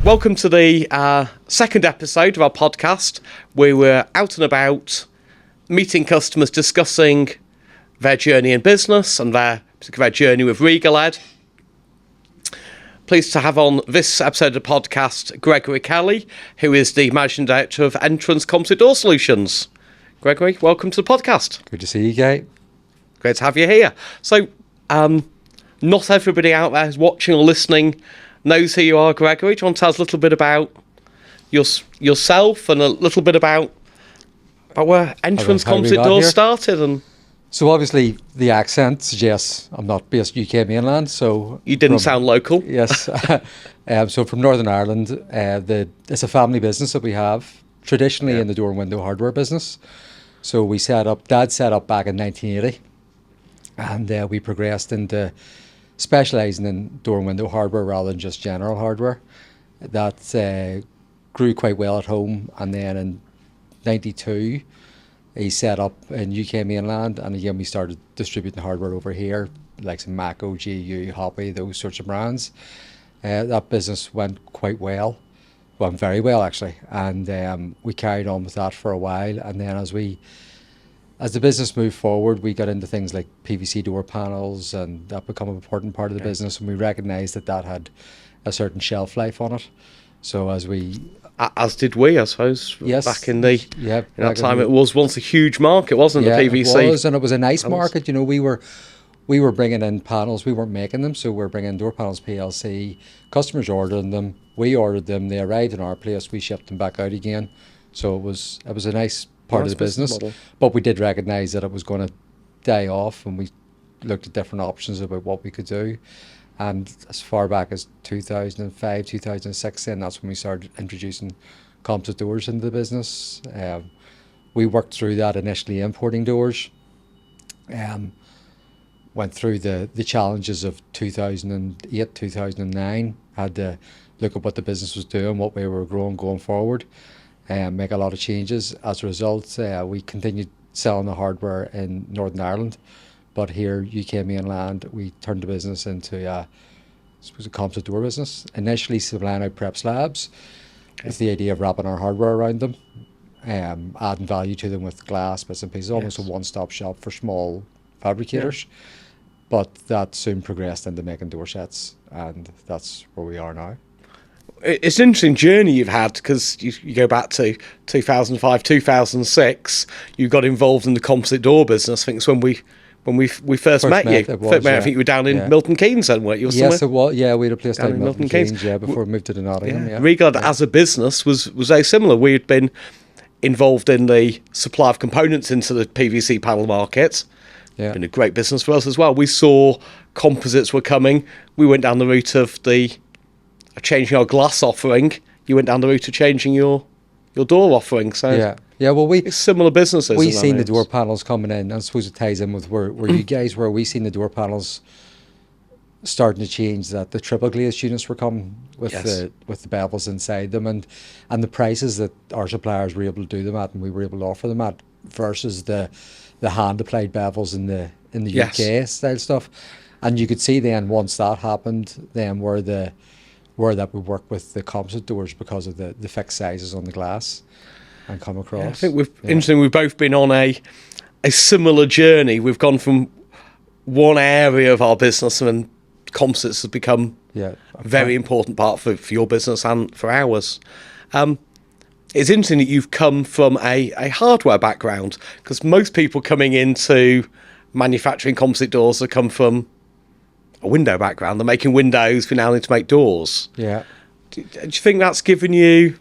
Welcome to the second episode of our podcast. We were out and about meeting customers, discussing their journey in business and their journey with Regal Ed. Pleased to have on this episode of the podcast Gregory Kelly, who is the Managing Director of Entrance Composite Door Solutions. Gregory, welcome to the podcast. Good to see you, Kate. Great to have you here. So, not everybody out there who's watching or listening knows who you are, Gregory. Do you want to tell us a little bit about yourself and a little bit about where Entrance Composite Doors started? And so obviously the accent suggests I'm not based UK mainland, so you didn't sound local. Yes. So from Northern Ireland, it's a family business that we have traditionally in the door and window hardware business. So Dad set up back in 1980, and we progressed into specialising in door and window hardware rather than just general hardware. That grew quite well at home, and then in 92 he set up in UK mainland, and again we started distributing hardware over here, like some Mako, GU, Hoppy, those sorts of brands. That business went quite well, went very well actually, and we carried on with that for a while, and then as the business moved forward, we got into things like PVC door panels, and that became an important part of the business, and we recognised that had a certain shelf life on it. So as did we, I suppose. Yes. Back in that time, it was once a huge market, wasn't it? The PVC. It was, and it was a nice market. You know, we were bringing in panels. We weren't making them, so we're bringing door panels PLC. Customers ordering them. We ordered them. They arrived in our place. We shipped them back out again. So it was a nice part of the business model. But we did recognise that it was going to die off, and we looked at different options about what we could do. And as far back as 2005, 2006, then that's when we started introducing composite doors into the business. We worked through that initially importing doors. Went through the challenges of 2008, 2009. Had to look at what the business was doing, what we were growing going forward, and make a lot of changes. As a result, we continued selling the hardware in Northern Ireland, but here, UK mainland, we turned the business into a composite door business. Initially supplying out prep slabs with the idea of wrapping our hardware around them, adding value to them with glass bits and pieces, almost a one-stop shop for small fabricators. Yeah. But that soon progressed into making door sets, and that's where we are now. It's an interesting journey you've had, because you go back to 2005, 2006, you got involved in the composite door business. I think it's when we first met you. I think you were down in Milton Keynes then, weren't you? Yes, it was. Yeah, we had a place down in Milton Keynes, before we moved to the Nottingham. Yeah. Regal as a business was very similar. We had been involved in the supply of components into the PVC panel market. Yeah. Been a great business for us as well. We saw composites were coming. We went down the route of changing our glass offering. You went down the route of changing your door offering. So well, it's similar businesses. We've seen the door panels coming in, and I suppose it ties in with where you guys were. We seen the door panels starting to change, that the triple glazed units were coming with the bevels inside them, and the prices that our suppliers were able to do them at, and we were able to offer them at, versus the hand applied bevels in the UK style stuff. And you could see then, once that happened, then where that would work with the composite doors, because of the fixed sizes on the glass and come across. I think we've both been on a similar journey. We've gone from one area of our business, and composites has become a very important part for your business and for ours. It's interesting that you've come from a hardware background, because most people coming into manufacturing composite doors have come from a window background. They're making windows, we now need to make doors. Yeah. Do you think that's given you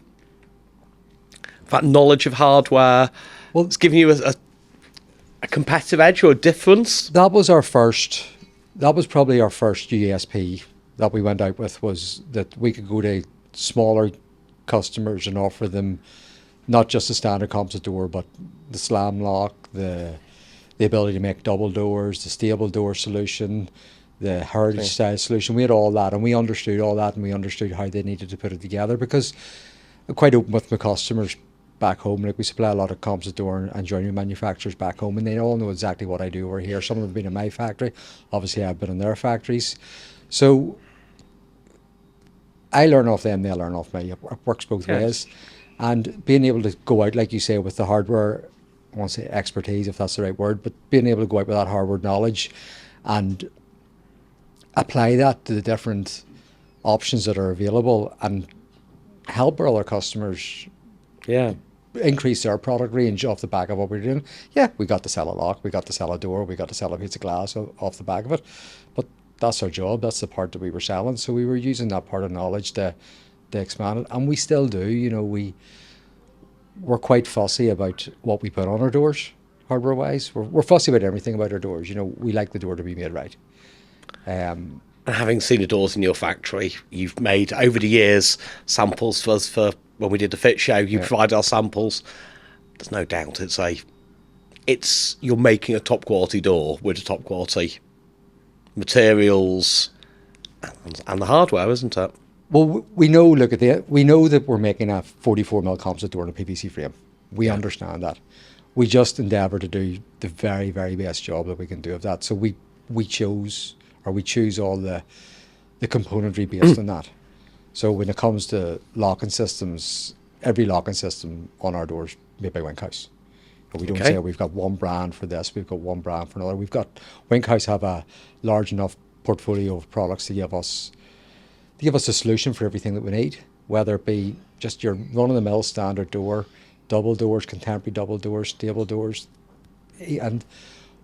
that knowledge of hardware? Well, it's given you a competitive edge or a difference? That was probably our first USP that we went out with, was that we could go to smaller customers and offer them not just a standard composite door, but the slam lock, the ability to make double doors, the stable door solution, the heritage style solution. We had all that, and we understood all that, and we understood how they needed to put it together, because I'm quite open with my customers back home. Like, we supply a lot of composite door and joinery manufacturers back home, and they all know exactly what I do over here. Some of them have been in my factory. Obviously, I've been in their factories. So I learn off them, they learn off me. It works both ways. And being able to go out, like you say, with the hardware, I won't say expertise if that's the right word, but being able to go out with that hardware knowledge and apply that to the different options that are available and help our other customers increase their product range off the back of what we're doing. Yeah, we got to sell a lock, we got to sell a door, we got to sell a piece of glass off the back of it. But that's our job, that's the part that we were selling. So we were using that part of knowledge to expand it. And we still do, you know, we're quite fussy about what we put on our doors, hardware wise. We're fussy about everything about our doors. You know, we like the door to be made right. And having seen the doors in your factory, you've made over the years samples for us for when we did the fit show. You provided our samples. There's no doubt you're making a top quality door with a top quality materials and the hardware, isn't it? Well, we know. We know that we're making a 44mm composite door in a PVC frame. We understand that. We just endeavour to do the very, very best job that we can do of that. So we choose all the componentry based on that. So when it comes to locking systems, every locking system on our doors made by Winkhouse. But we don't say we've got one brand for this, we've got one brand for another. Winkhouse have a large enough portfolio of products to give us a solution for everything that we need, whether it be just your run-of-the-mill standard door, double doors, contemporary double doors, stable doors. And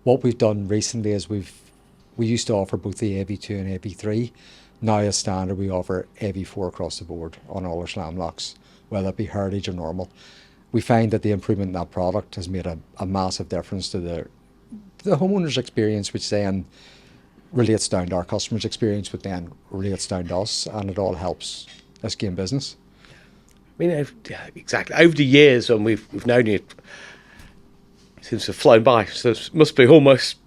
what we've done recently is we used to offer both the AV2 and AV3. Now as standard we offer AV4 across the board on all our slam locks, whether it be heritage or normal. We find that the improvement in that product has made a massive difference to the homeowner's experience, which then relates down to our customers' experience, but then relates down to us, and it all helps us gain business. I mean, exactly. Over the years when we've known you, it seems to have flown by. So it must be almost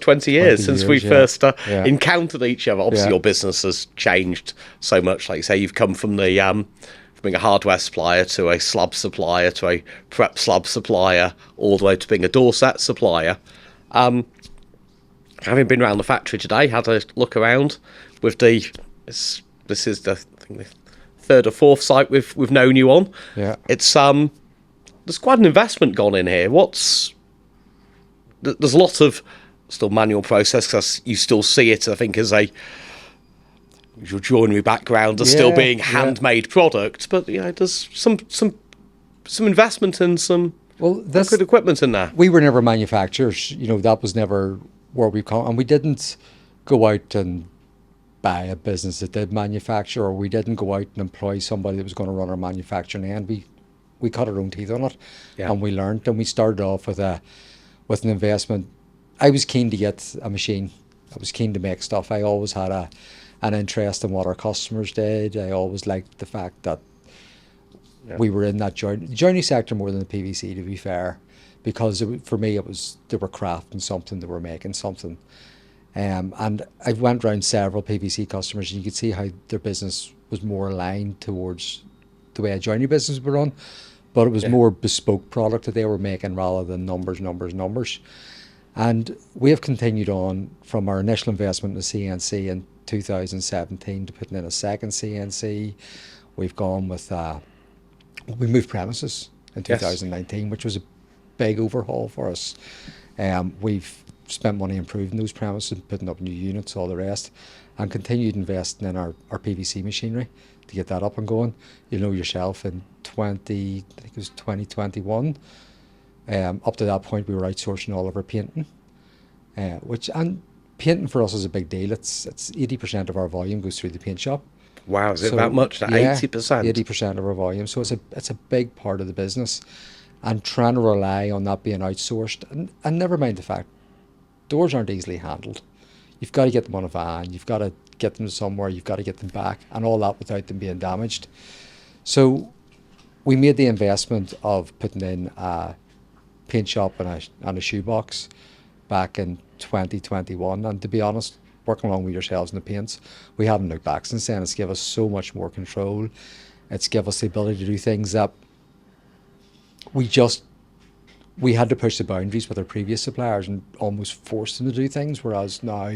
20 years since we first encountered each other. Obviously, your business has changed so much. Like you say, you've come from from being a hardware supplier to a slab supplier to a prep slab supplier, all the way to being a door set supplier. Having been around the factory today, had a look around with this is the third or fourth site we've known you on. Yeah, it's there's quite an investment gone in here. There's a lot of still manual process, because you still see it, I think, as your joinery background as still being handmade product, but there's some investment in some good equipment in there. We were never manufacturers, that was never where we come, and we didn't go out and buy a business that did manufacture, or we didn't go out and employ somebody that was going to run our manufacturing end. We cut our own teeth on it, and we learned, and we started off with an investment. I was keen to get a machine. I was keen to make stuff. I always had an interest in what our customers did. I always liked the fact that we were in that joinery sector more than the PVC, to be fair, because for me they were crafting something, they were making something. And I went around several PVC customers, and you could see how their business was more aligned towards the way a joinery business would run, but it was more bespoke product that they were making rather than numbers. And we have continued on from our initial investment in the CNC in 2017 to putting in a second CNC. We've gone with, we moved premises in 2019, which was a big overhaul for us. We've spent money improving those premises, putting up new units, all the rest, and continued investing in our PVC machinery to get that up and going. You know yourself, in 2021, up to that point we were outsourcing all of our painting, and painting for us is a big deal. It's 80% of our volume goes through the paint shop. Wow, is it that much? 80%? 80% of our volume. So it's a big part of the business, and trying to rely on that being outsourced, and never mind the fact doors aren't easily handled. You've got to get them on a van, you've got to get them somewhere, you've got to get them back, and all that without them being damaged. So we made the investment of putting in a paint shop and a shoebox back in 2021, and to be honest, working along with yourselves in the paints, we haven't looked back since then. It's given us so much more control. It's given us the ability to do things that we had to push the boundaries with our previous suppliers and almost force them to do things, whereas now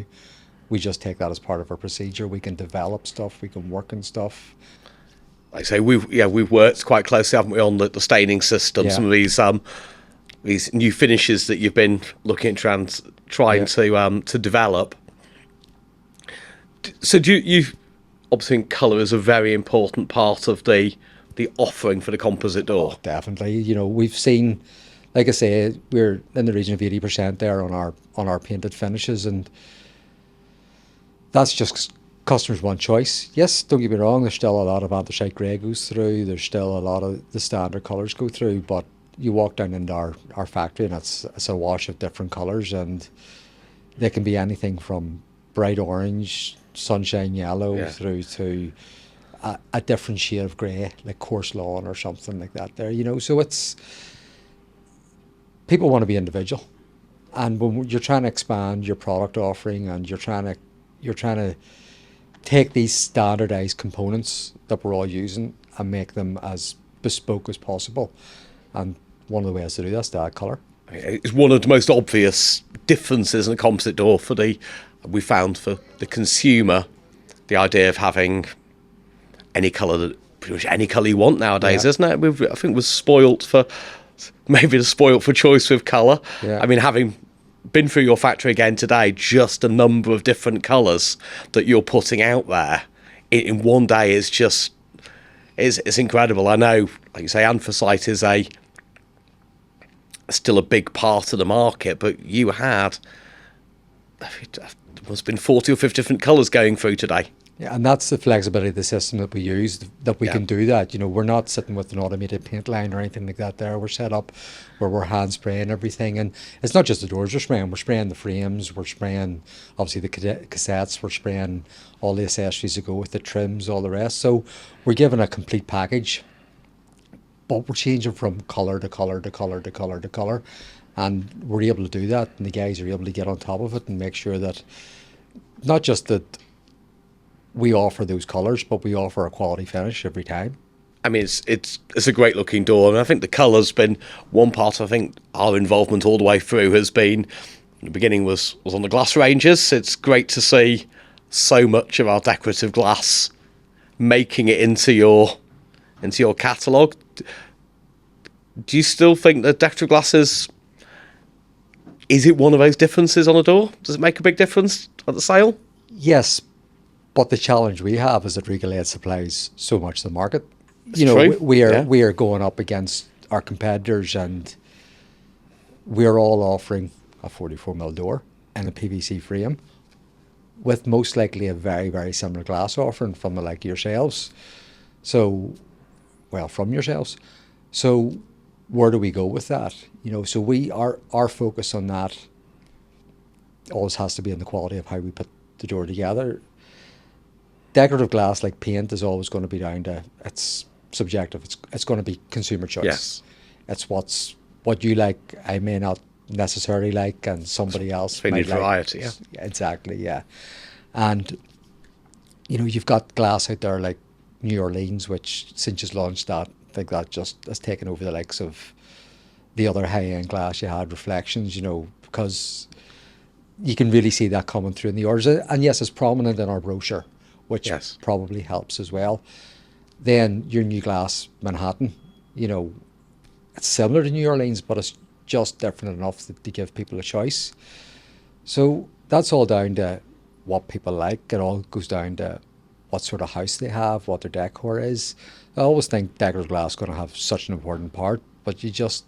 we just take that as part of our procedure. We can develop stuff, we can work on stuff. Like I say, we've worked quite closely, haven't we, on the staining system, some of these new finishes that you've been looking at trying to develop. So do you obviously colour is a very important part of the offering for the composite door? Oh, definitely. We've seen, like I say, we're in the region of 80% there on our painted finishes, and that's just customers want choice. Yes, don't get me wrong, there's still a lot of anthracite grey goes through, there's still a lot of the standard colours go through, but you walk down into our factory and it's a wash of different colours, and they can be anything from bright orange, sunshine yellow, through to a different shade of grey, like coarse lawn or something like that there, so it's, people want to be individual, and when you're trying to expand your product offering and you're trying to take these standardized components that we're all using and make them as bespoke as possible, and one of the ways to do that is to add colour. It's one of the most obvious differences in a composite door we found for the consumer, the idea of having any colour, pretty much any colour you want nowadays, isn't it? I think we're spoilt for choice with colour. I mean, having been through your factory again today, just a number of different colours that you're putting out there in one day is just it's incredible. I know, like you say, anthracite is still a big part of the market, but you had, there must have been 40 or 50 different colours going through today. Yeah, and that's the flexibility of the system that we use, that we can do that. We're not sitting with an automated paint line or anything like that there. We're set up where we're hand spraying everything. And it's not just the doors we're spraying the frames, we're spraying obviously the cassettes, we're spraying all the accessories that go with the trims, all the rest. So we're given a complete package, but we're changing from colour to colour to colour to colour to colour. And we're able to do that, and the guys are able to get on top of it and make sure that not just that we offer those colours, but we offer a quality finish every time. I mean, it's a great looking door, and I think the colour's been one part. I think our involvement all the way through has been, in the beginning was on the glass ranges. It's great to see so much of our decorative glass making it into your catalogue. Do you still think that decorative glass is it one of those differences on a door? Does it make a big difference at the sale? Yes, but the challenge we have is that Regal supplies so much to the market. True. We are going up against our competitors, and we're all offering a 44mm door and a PVC frame, with most likely a very, very similar glass offering from the like yourselves. So, from yourselves. So, where do we go with that? So our focus on that always has to be on the quality of how we put the door together. Decorative glass, like paint, is always going to be down to, it's subjective. It's going to be consumer choice. Yes. It's what you like, I may not necessarily like, and somebody else might like. Variety, yeah. Exactly, yeah. And you've got glass out there like New Orleans, which since it's launched that, I think that just has taken over the likes of the other high-end glass you had, Reflections, because you can really see that coming through in the orders. And yes, it's prominent in our brochure, which probably helps as well. Then your new glass Manhattan, it's similar to New Orleans, but it's just different enough to give people a choice. So that's all down to what people like. It all goes down to what sort of house they have, what their decor is. I always think decorative glass is going to have such an important part, but you just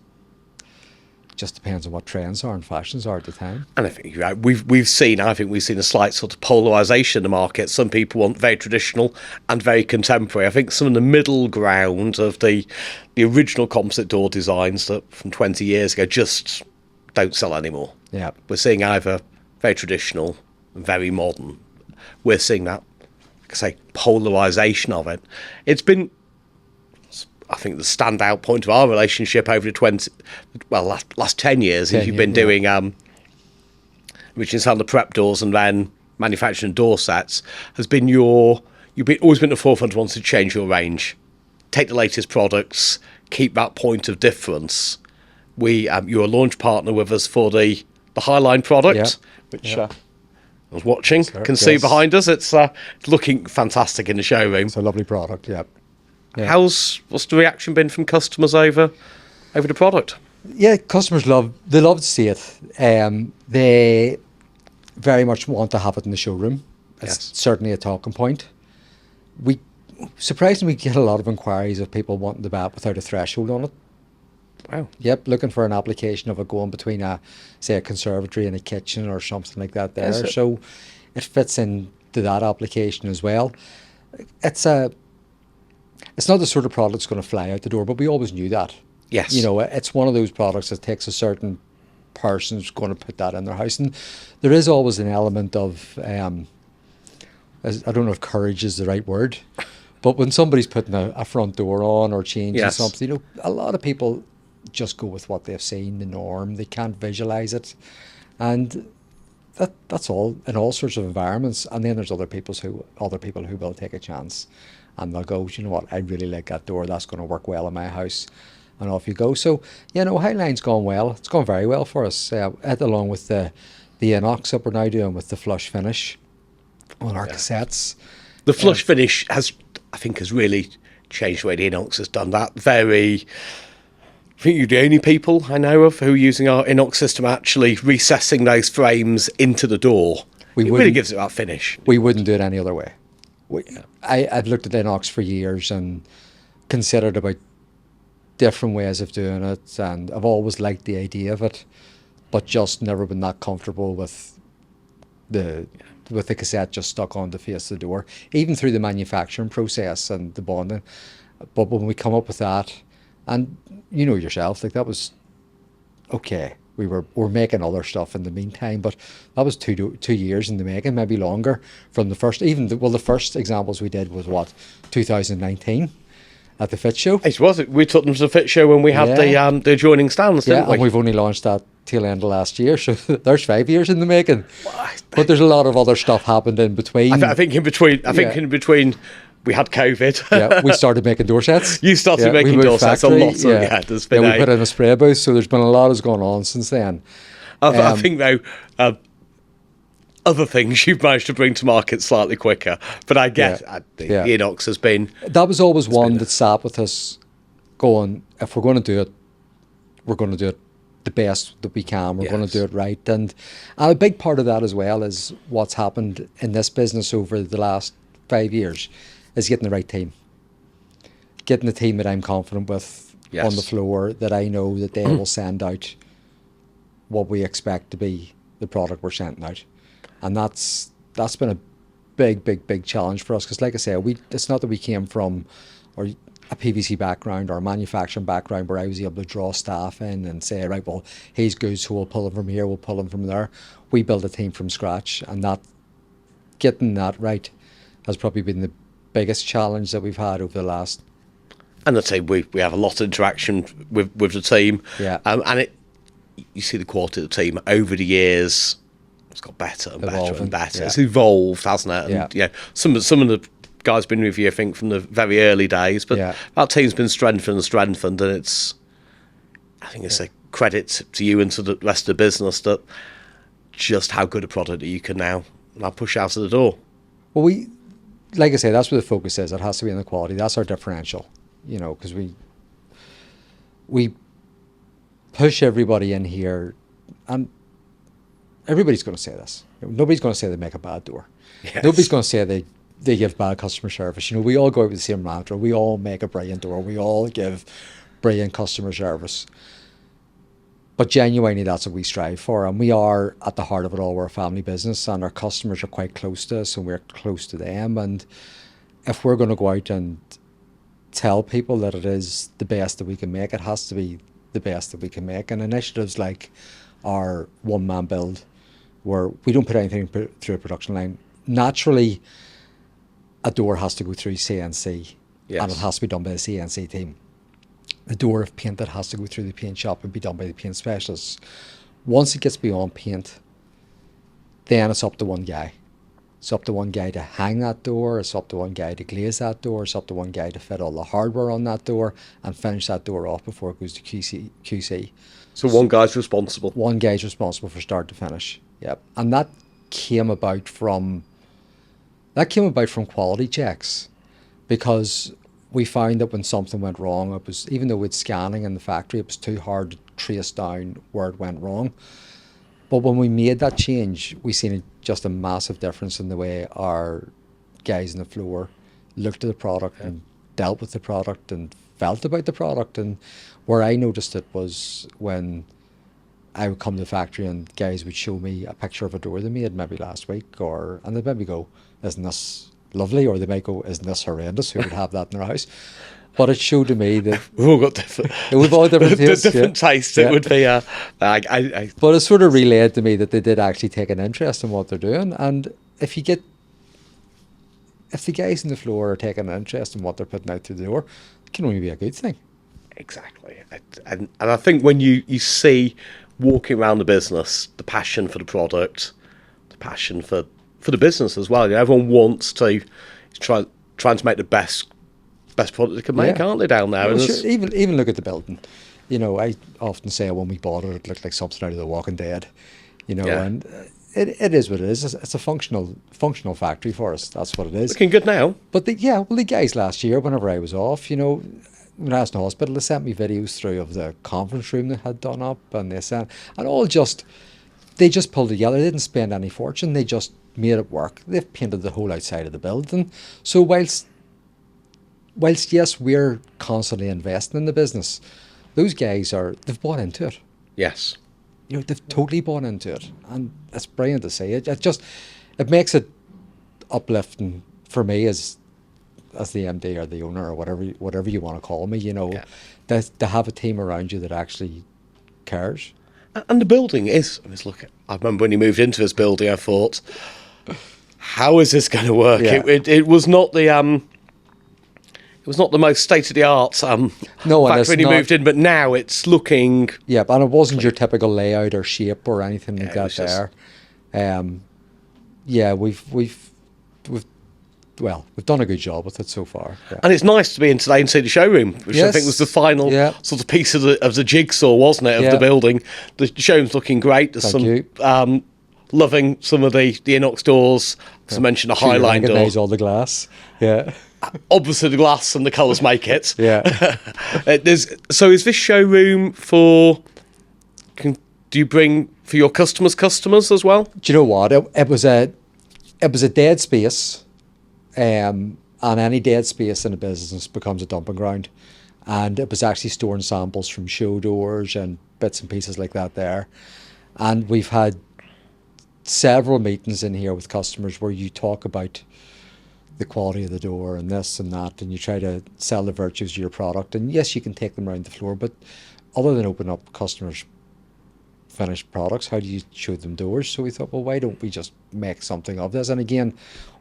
depends on what trends are and fashions are at the time. And I think we've seen a slight sort of polarisation in the market. Some people want very traditional and very contemporary. I think some of the middle ground of the original composite door designs that from 20 years ago just don't sell anymore. Yeah, we're seeing either very traditional and very modern. We're seeing that, like I say, polarisation of it. It's been, I think, the standout point of our relationship over the last 10 years, as you've been doing, originally selling the prep doors and then manufacturing door sets, has been always been at the forefront, wanting to change your range, take the latest products, keep that point of difference. You're a launch partner with us for the Highline product, which I was watching. Sir, Can see yes. behind us. It's looking fantastic in the showroom. It's a lovely product, yeah. What's the reaction been from customers over the product? Yeah, customers love to see it. They very much want to have it in the showroom. It's certainly a talking point. We surprisingly get a lot of inquiries of people wanting to buy it without a threshold on it. Wow. Yep, looking for an application of it going between a conservatory and a kitchen or something like that there. So it fits into that application as well. It's not the sort of product that's going to fly out the door, but we always knew that. Yes. You know, it's one of those products that takes a certain person who's going to put that in their house. And there is always an element of, I don't know if courage is the right word, but when somebody's putting a front door on or changing something, you know, a lot of people just go with what they've seen, the norm. They can't visualize it. And that's all in all sorts of environments. And then there's other people who will take a chance and they'll go, you know what, I really like that door. That's going to work well in my house. And off you go. So, you know, Highline's gone well. It's gone very well for us. Along with the inox that we're now doing with the flush finish on our cassettes. The flush finish has really changed the way the inox has done that. I think you're the only people I know of who are using our inox system actually recessing those frames into the door. It really gives it that finish. We wouldn't do it any other way. I've looked at inox for years and considered about different ways of doing it, and I've always liked the idea of it, but just never been that comfortable with the cassette just stuck on the face of the door, even through the manufacturing process and the bonding. But when we come up with that, and you know yourself, like that was okay. We're making other stuff in the meantime, but that was 2 years in the making, maybe longer, from the first. The first examples we did was 2019 at the Fit Show. It was. We took them to the Fit Show when we had the adjoining stands, didn't we? And we've only launched that tail end of last year, so there's 5 years in the making. But there's a lot of other stuff happened in between. I think in between. We had COVID. Yeah, we started making door sets. You started making door sets a lot. There's been we put in a spray booth, so there's been a lot has gone on since then. I think though, other things you've managed to bring to market slightly quicker. But I get the inox has been. That was always one that sat with us, going, if we're going to do it, we're going to do it the best that we can. We're going to do it right, and a big part of that as well is what's happened in this business over the last 5 years. Is getting the right team. Getting the team that I'm confident with on the floor, that I know that they will send out what we expect to be the product we're sending out. And that's been a big challenge for us, because like I say, it's not that we came from a PVC background or a manufacturing background where I was able to draw staff in and say, right, well, he's good, so we'll pull him from here, we'll pull him from there. We built a team from scratch, and getting that right has probably been the biggest challenge that we've had over the last. And the team, we have a lot of interaction with the team. Yeah. And you see the quality of the team over the years. It's got better and better and better. Yeah. It's evolved, hasn't it? And some of the guys been with you, I think, from the very early days. But that team's been strengthened, and I think it's a credit to you and to the rest of the business that just how good a product that you can now push out of the door. Well, like I say, that's where the focus is. It has to be on the quality. That's our differential, you know, because we push everybody in here, and everybody's going to say this. Nobody's going to say they make a bad door. Yes. Nobody's going to say they give bad customer service. You know, we all go out with the same mantra. We all make a brilliant door. We all give brilliant customer service. But genuinely, that's what we strive for, and we are at the heart of it all. We're a family business, and our customers are quite close to us, and we're close to them. And if we're going to go out and tell people that it is the best that we can make, it has to be the best that we can make. And initiatives like our one-man build, where we don't put anything through a production line. Naturally, a door has to go through CNC, and it has to be done by the CNC team. The door, if painted, has to go through the paint shop and be done by the paint specialists. Once it gets beyond paint, then it's up to one guy. It's up to one guy to hang that door. It's up to one guy to glaze that door. It's up to one guy to fit all the hardware on that door and finish that door off before it goes to QC. So one guy's responsible. One guy's responsible for start to finish. Yep. And that came about from quality checks, because we found that when something went wrong, it was, even though it's scanning in the factory, it was too hard to trace down where it went wrong. But when we made that change, we seen just a massive difference in the way our guys on the floor looked at the product and dealt with the product and felt about the product. And where I noticed it was when I would come to the factory and guys would show me a picture of a door they made maybe last week, and they'd maybe go, "Isn't this lovely?" Or they might go, "Isn't this horrendous? Who would have that in their house?" But it showed to me that we've all got different. We've all different tastes. Different tastes. It would be. But it sort of relayed to me that they did actually take an interest in what they're doing, and if the guys on the floor are taking an interest in what they're putting out through the door, it can only be a good thing. Exactly, and I think when you see walking around the business, the passion for the product, the passion for the business as well. Everyone wants to trying to make the best product they can make, aren't they, down there? Well, sure, even look at the building. I often say when we bought it, it looked like something out of The Walking Dead. And it is what it is. It's a functional factory for us. That's what it is. Looking good now. But the guys last year, whenever I was off, when I was in the hospital, they sent me videos through of the conference room they had done up, and they just pulled together. They didn't spend any fortune. They just made it work. They've painted the whole outside of the building. So whilst yes, we're constantly investing in the business, those guys they've bought into it. Yes. They've totally bought into it, and it's brilliant to see. It makes it uplifting for me as the MD or the owner or whatever you want to call me. To have a team around you that actually cares. And the building is. I remember when you moved into this building, I thought, how is this going to work? Yeah. It was not the It was not the most state-of-the-art factory when you moved in, but now it's looking... Yeah, and it wasn't your typical layout or shape or anything like that there. We've done a good job with it so far. Yeah. And it's nice to be in today and see the showroom, which I think was the final sort of piece of the jigsaw, wasn't it, of the building. The showroom's looking great. There's loving some of the inox doors. As I mentioned, a Highline door. Recognise all the glass. Yeah. Obviously, the glass and the colours make it. Yeah. So is this showroom do you bring for your customers as well? Do you know what? It was a dead space, and any dead space in a business becomes a dumping ground. And it was actually storing samples from show doors and bits and pieces like that there. And we've had several meetings in here with customers where you talk about the quality of the door and this and that, and you try to sell the virtues of your product. And yes, you can take them around the floor, but other than open up customers' finished products, how do you show them doors? So we thought, well, why don't we just make something of this? And again,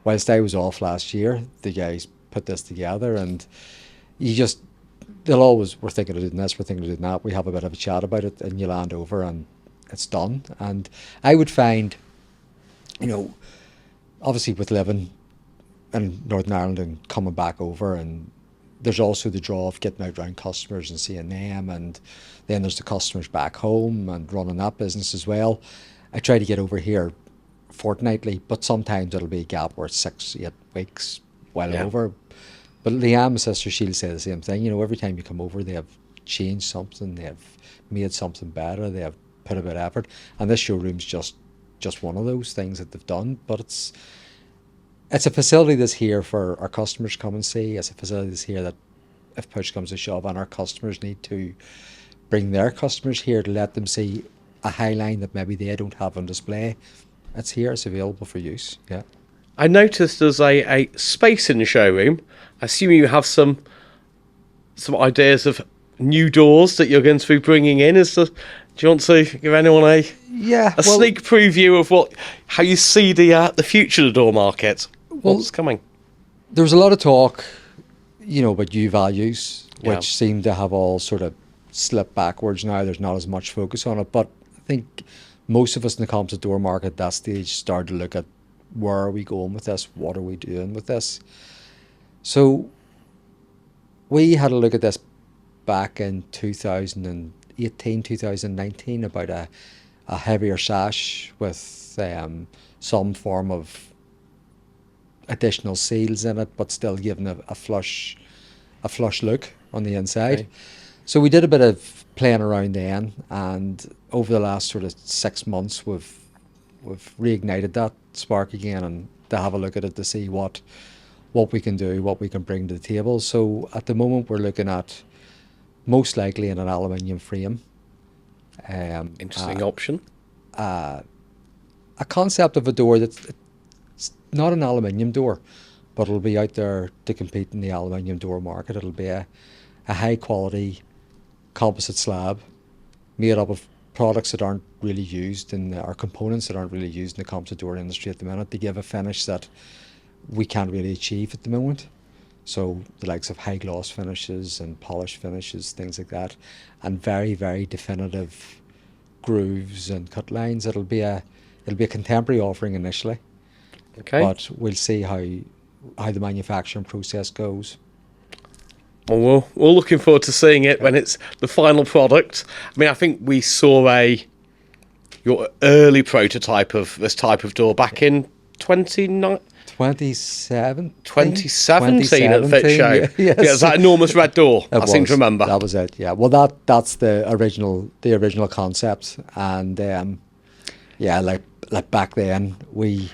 whilst I was off last year, the guys put this together, and they'll always, we're thinking of doing this, we're thinking of doing that. We have a bit of a chat about it, and you land over and it's done. And I would find, obviously with living in Northern Ireland and coming back over, and there's also the draw of getting out around customers and seeing them, and then there's the customers back home and running that business as well. I try to get over here fortnightly, but sometimes it'll be a gap where it's 6-8 weeks while over. But Liam, my sister, she'll say the same thing. Every time you come over, they have changed something, they have made something better, they have put a bit of effort, and this showroom's just one of those things that they've done. But it's a facility that's here for our customers to come and see. It's a facility that's here that if push comes to shove and our customers need to bring their customers here to let them see a Highline that maybe they don't have on display, it's here, it's available for use. Yeah. I noticed there's a space in the showroom. I assume you have some ideas of new doors that you're going to be bringing in. Do you want to give anyone a sneak preview of how you see the future of the door market? What's coming? There was a lot of talk, about U values, which seem to have all sort of slipped backwards now. There's not as much focus on it, but I think most of us in the composite door market at that stage started to look at where are we going with this? What are we doing with this? So we had a look at this back in 2018, 2019 about a heavier sash with some form of additional seals in it, but still giving a flush look on the inside. Okay. So we did a bit of playing around then, and over the last sort of 6 months, we've reignited that spark again, and to have a look at it to see what we can do, what we can bring to the table. So at the moment, we're looking at most likely in an aluminium frame. Interesting option. A concept of a door that's it's not an aluminium door, but it'll be out there to compete in the aluminium door market. It'll be a high quality composite slab made up of products that aren't really used or components that aren't really used in the composite door industry at the minute, to give a finish that we can't really achieve at the moment. So the likes of high gloss finishes and polished finishes, things like that, and very, very definitive grooves and cut lines. It'll be a contemporary offering initially. Okay. But we'll see how the manufacturing process goes. Well, we're looking forward to seeing it when it's the final product. I mean, I think we saw your early prototype of this type of door back in 2017 at Fit Show. Yes. Yeah, it's that enormous red door. I seem to remember. That was it. Yeah. Well, that's the original concept, and like back then we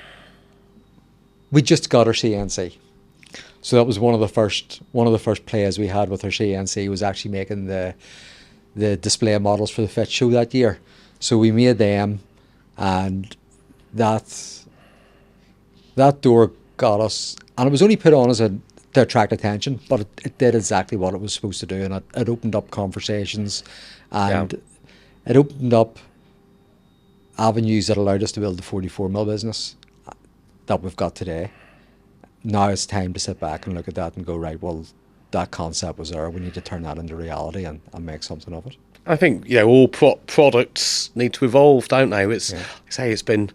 just got our CNC. So that was one of the first plays we had with our CNC, was actually making the display models for the Fit Show that year. So we made them, and that door got us, and it was only put on as to attract attention, but it did exactly what it was supposed to do, and it opened up conversations, and it opened up avenues that allowed us to build the 44mm business that we've got today. Now it's time to sit back and look at that and go, right, well, that concept was there. We need to turn that into reality and make something of it. I think, all products need to evolve, don't they? It's like I say, it's been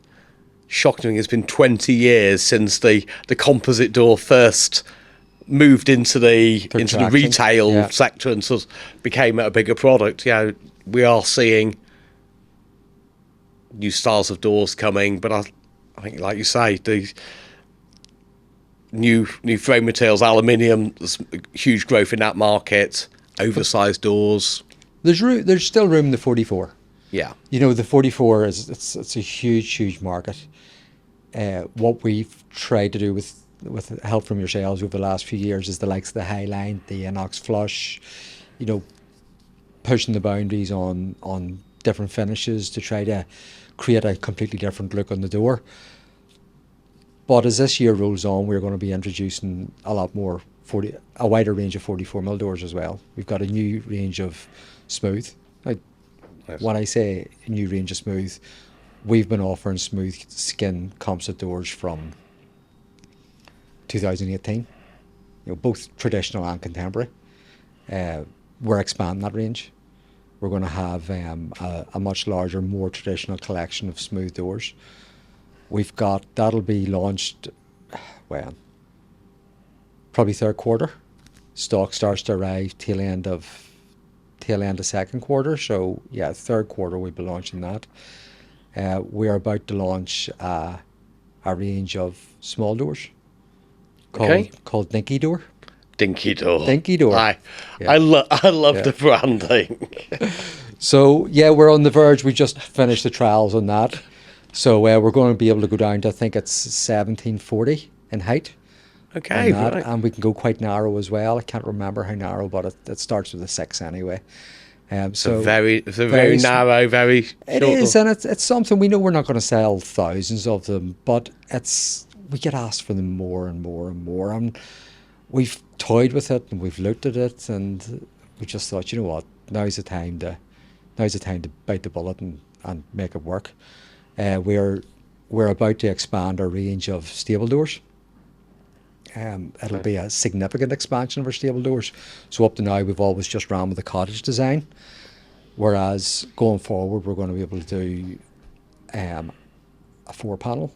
shocking. It's been 20 years since the composite door first moved into the retail sector and sort of became a bigger product. We are seeing new styles of doors coming, but I think, like you say, the new frame materials, aluminium, there's huge growth in that market. Oversized doors. There's still room in the 44. Yeah. The 44 it's a huge market. What we've tried to do with help from yourselves over the last few years is the likes of the Highline, the Inox Flush, pushing the boundaries on different finishes to try to create a completely different look on the door. But as this year rolls on, we're going to be introducing a lot more a wider range of 44mm doors as well. We've got a new range of smooth. When I say a new range of smooth, we've been offering smooth skin composite doors from 2018. Both traditional and contemporary. We're expanding that range. We're going to have a much larger, more traditional collection of smooth doors. That'll be launched, probably third quarter. Stock starts to arrive tail end of second quarter. So third quarter we'll be launching that. We are about to launch a range of small doors called Dinky Door. Dinky Door. Dinky Door. I love the branding. So we're on the verge. We just finished the trials on that. So we're going to be able to go down to, I think it's 1740 in height. Okay, right. And we can go quite narrow as well. I can't remember how narrow, but it starts with a 6 anyway. It's a very narrow, very short. It is, and it's something we know we're not going to sell thousands of them, but we get asked for them more and more and more. And we've toyed with it and we've looked at it, and we just thought, you know what, now's the time to bite the bullet and make it work. We're about to expand our range of stable doors. It'll be a significant expansion of our stable doors. So up to now, we've always just ran with a cottage design, whereas going forward, we're going to be able to do a 4-panel.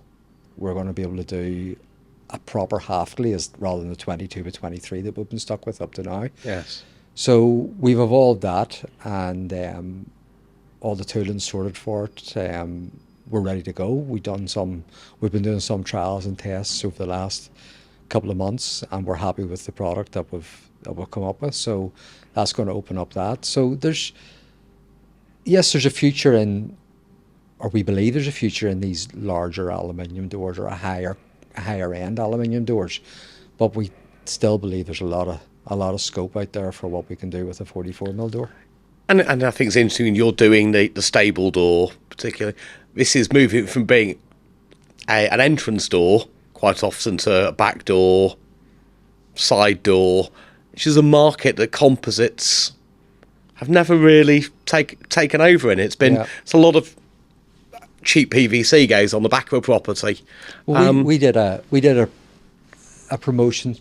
We're going to be able to do a proper half glaze rather than the 22 by 23 that we've been stuck with up to now. Yes. So we've evolved that, and all the tooling sorted for it. We're ready to go. We've been doing some trials and tests over the last couple of months, and we're happy with the product that we've come up with. So that's going to open up that. So there's a future in, or we believe there's a future in these larger aluminium doors, or a higher end aluminium doors, but we still believe there's a lot of scope out there for what we can do with a 44mm door. And I think it's interesting you're doing the stable door particularly. This is moving from being an entrance door quite often to a back door, side door, which is a market that composites have never really taken over in. It's a lot of cheap PVC goes on the back of a property. Well, we did a promotion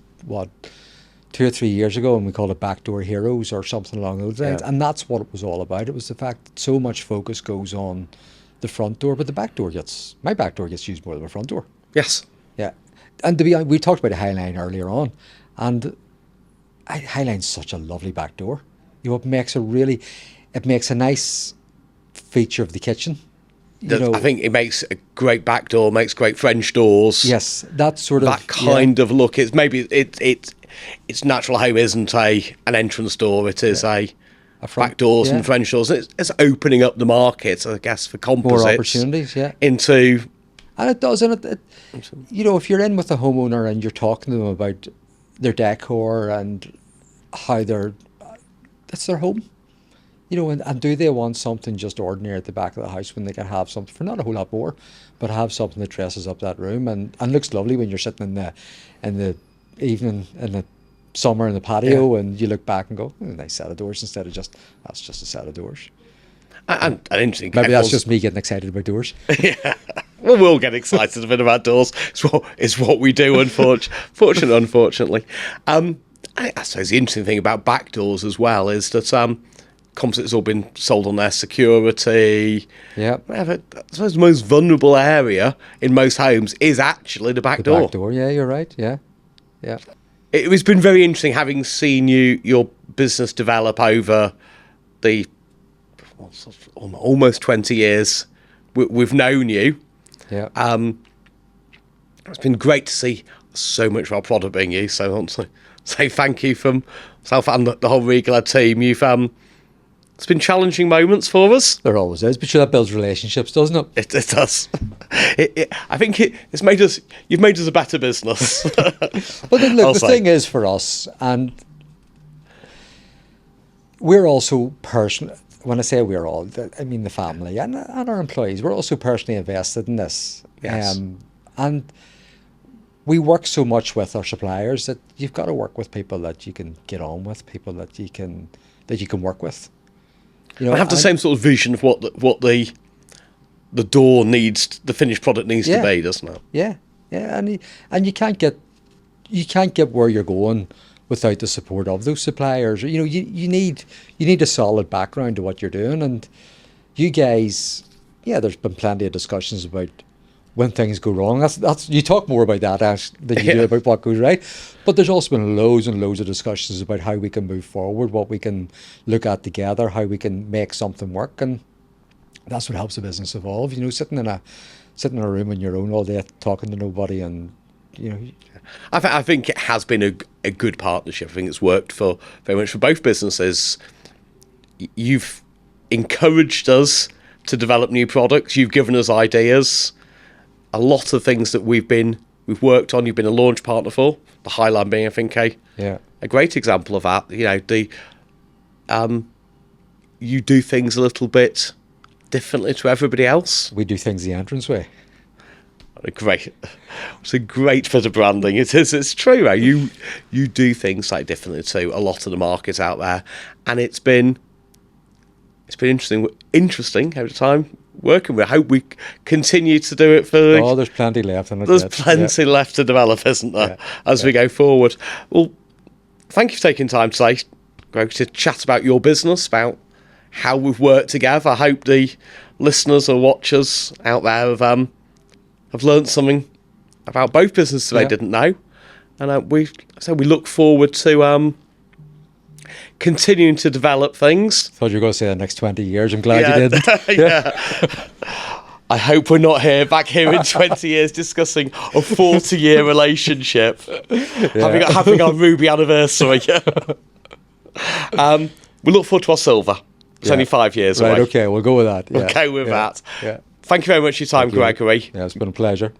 2 or 3 years ago, and we called it Backdoor Heroes or something along those lines. And that's what it was all about. It was the fact that so much focus goes on the front door, but my back door gets used more than the front door. Yes. Yeah. And we talked about the Highline earlier on, and Highline's such a lovely back door. It makes a nice feature of the kitchen. I think it makes a great back door, makes great French doors. Yes, that kind of look. It's maybe its natural home isn't an entrance door. It is a back doors and French doors. It's opening up the market, I guess, for composites. More opportunities, and it does. And if you're in with a homeowner and you're talking to them about their decor and how that's their home. And do they want something just ordinary at the back of the house when they can have something for not a whole lot more, but have something that dresses up that room and looks lovely when you're sitting in the evening, in the summer in the patio, and you look back and go, oh, nice set of doors, instead of that's just a set of doors. And interesting. Maybe that's just me getting excited about doors. Yeah. Well, we'll get excited a bit about doors. It's what we do, unfortunately. I suppose the interesting thing about back doors as well is that composites all been sold on their security. Yeah. I suppose the most vulnerable area in most homes is actually the back door. Back door, yeah, you're right. Yeah. Yeah. It's been very interesting having seen your business develop over the almost 20 years we've known you. Yeah. It's been great to see so much of our product being used. So I want to say thank you from myself and the whole Regalad team. It's been challenging moments for us. There always is, but sure, that builds relationships, doesn't it? It does. I think it's made us. You've made us a better business. But then, look, the thing is for us, and we're also personal. When I say we're all, I mean the family and our employees. We're also personally invested in this. Yes. And we work so much with our suppliers that you've got to work with people that you can get on with, people that you can work with. I have the same sort of vision of what the door needs, the finished product needs to be, doesn't it? Yeah, yeah, and you can't get where you're going without the support of those suppliers. You need a solid background to what you're doing, and you guys, there's been plenty of discussions about when things go wrong. That's you talk more about that, Ash, than you do about what goes right. But there's also been loads and loads of discussions about how we can move forward, what we can look at together, how we can make something work, and that's what helps the business evolve. Sitting in a room on your own all day, talking to nobody, and I think it has been a good partnership. I think it's worked very much for both businesses. You've encouraged us to develop new products. You've given us ideas. A lot of things that we've worked on, you've been a launch partner for. The Highline being, I think, a great example of that. You do things a little bit differently to everybody else. We do things the entranceway. It's a great bit of branding. It is. It's true. Right? You do things slightly differently to a lot of the markets out there, and it's been interesting over time working with. I hope we continue to do it for. There's plenty left. There's plenty left to develop, isn't there? As we go forward. Well, thank you for taking time today, Greg, to chat about your business, about how we've worked together. I hope the listeners or watchers out there have learned something about both businesses they didn't know, and we look forward to continuing to develop things. Thought you were going to say the next 20 years. I'm glad you didn't. I hope we're not back here in 20 years discussing a 40-year relationship, having our Ruby anniversary. We look forward to our silver. It's only 5 years away. Right, okay, we'll go with that. We'll go with that. Yeah. Thank you very much for your time, Gregory. Yeah, it's been a pleasure.